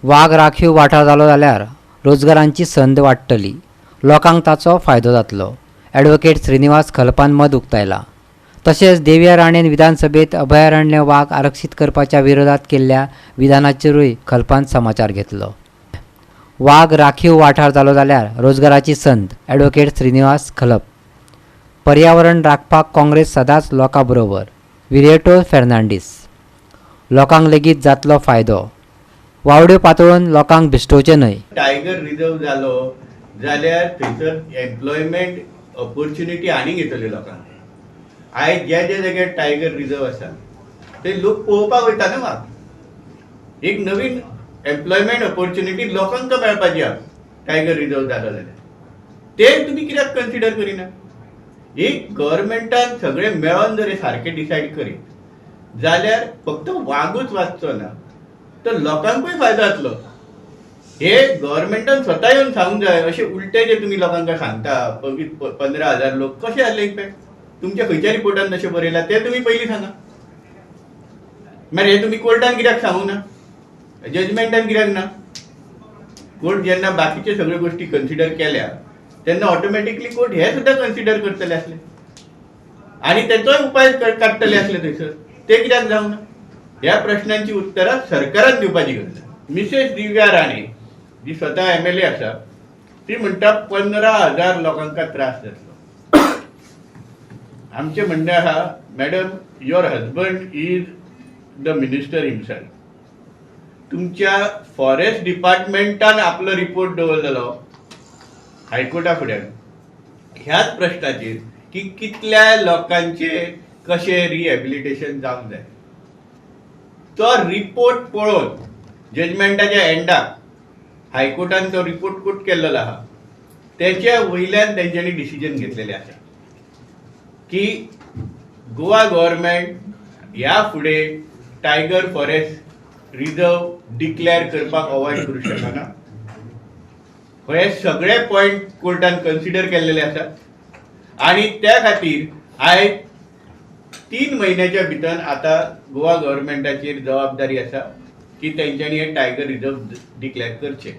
वाघ राखीव वाठार जालो जाल्यार रोजगारांची संद वाडटली, लोकांक ताचो फायदो जातलो. ॲडव्होकेट श्रीनिवास खलपान मत उक्तायला. तशेंच देवया राणेन विधानसभेत अभयारण्य वाघ आरक्षीत करपाच्या विरोधात केल्ल्या विधानाचेरूय खलपान समाचार घेतलो. वाघ राखीव वाठार जालो जाल्यार रोजगाराची संद ॲडव्होकेट श्रीनिवास खलप. पर्यावरण राखपाक काँग्रेस सदांच लोकां बरोबर विरेटो फेर्नांडीस. लोकांक लेगीत जातलो फायदो. वावड्यो पातळून लोकांक भिश्टोवचे न्हय. टायगर रिझर्व जालो जाल्यार थंयसर एम्प्लॉयमेंट ऑपॉर्च्युनिटी आनीक येतली लोकांक. आयज ज्या ज्या जाग्यार टायगर रिझर्व आसा ते लोक पळोवपाक वयता न्हू म्हाका. एक नवीन एम्प्लॉयमेंट ऑपॉर्च्युनिटी लोकांक मेळपाची आहा टायगर रिझर्व जालो जाल्यार. ते तुमी कित्याक कन्सिडर करिना? एक गव्हर्मेंटान सगळें मेळोन जर सारकें डिसायड करीत जाल्यार फक्त वागूच वाचचो ना, तर लोकांकूय फायदो जातलो. हे गव्हर्मेंटान स्वता येवन सांगूंक जाय. अशें उलटे जे तुमी लोकांक सांगता 15,000 लोक कशें जाले इम्पॅक्ट? तुमच्या खंयच्या रिपोर्टान तशें बरयलां ते तुमी पयलीं सांगा. मागीर हे तुमी कोर्टान कित्याक सांगूं ना? जजमेंटान कित्याक ना? कोर्ट जेन्ना बाकीचे सगळ्यो गोश्टी कन्सिडर केल्या तेन्ना ऑटोमॅटिकली कोर्ट हे सुद्धा कन्सिडर करतले आसले आनी तेचोय उपाय काडटले आसले थंयसर. ते कित्याक जावं ना? ह्या प्रश्नांची उत्तरां सरकारान दिवपाची गरज आसा. मिसेस दिव्या राणे जी स्वता MLA आसा ती म्हणटा 15,000 लोकांका त्रास जातलो. आमचें म्हणणें आहा, madam, your husband is the minister himself. तुमच्या फॉरेस्ट डिपार्टमेंटान आपलो रिपोर्ट दवरलेलो हायकोर्टा फुड्यान ह्याच प्रश्नाचेर की कितल्या लोकांचे कशें रिहॅबिलिटेशन जावंक जाय. तो रिपोर्ट पळोवन जजमेंटाच्या एंडाक हायकोर्टान तो रिपोर्ट कोट केल्लो आहा. तेच्या वयल्यान तेंच्यांनी डिसिजन घेतलेलें आसा की गोवा गव्हर्मेंट ह्या फुडें टायगर फॉरेस्ट रिझर्व डिक्लेअर करपाक अवॉयड करूंक शकना. हे सगळे पॉयंट कोर्टान कन्सिडर केल्लेले आसात आनी त्या खातीर आयज 3 म्हयन्याच्या भितर आतां गोवा गव्हर्मेंटाचेर जबाबदारी आसा की तेंच्यांनी हे टायगर रिझर्व डिक्लेअर करचे.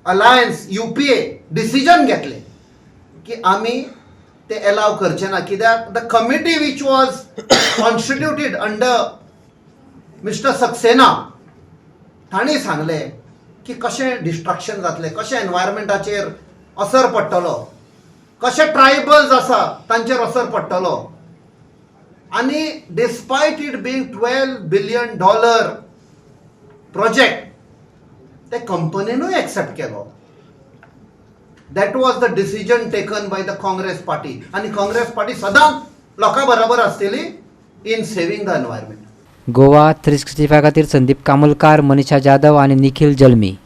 अलायन्स UPA डिसिजन घेतले की आमी ते अलाव करचे ना. कित्याक the committee which was constituted under mister Saxena तांणी सांगले की कशें डिस्ट्रक्शन जातलें, कशें एनवायरमेंटाचेर असर पडटलो, कशें ट्रायबल्स आसा तांचेर असर पडटलो. आनी डिस्पायट इट बींग $12 बिलियन प्रोजेक्ट ते कंपनीनूय एक्सेप्ट केलो. That was the decision taken by the Congress party. आनी काँग्रेस पार्टी सदांच लोकां बरोबर आसतली in saving the environment. Goa 365 खातीर संदीप कामुलकार, मनीषा जाधव आनी निखिल जल्मी.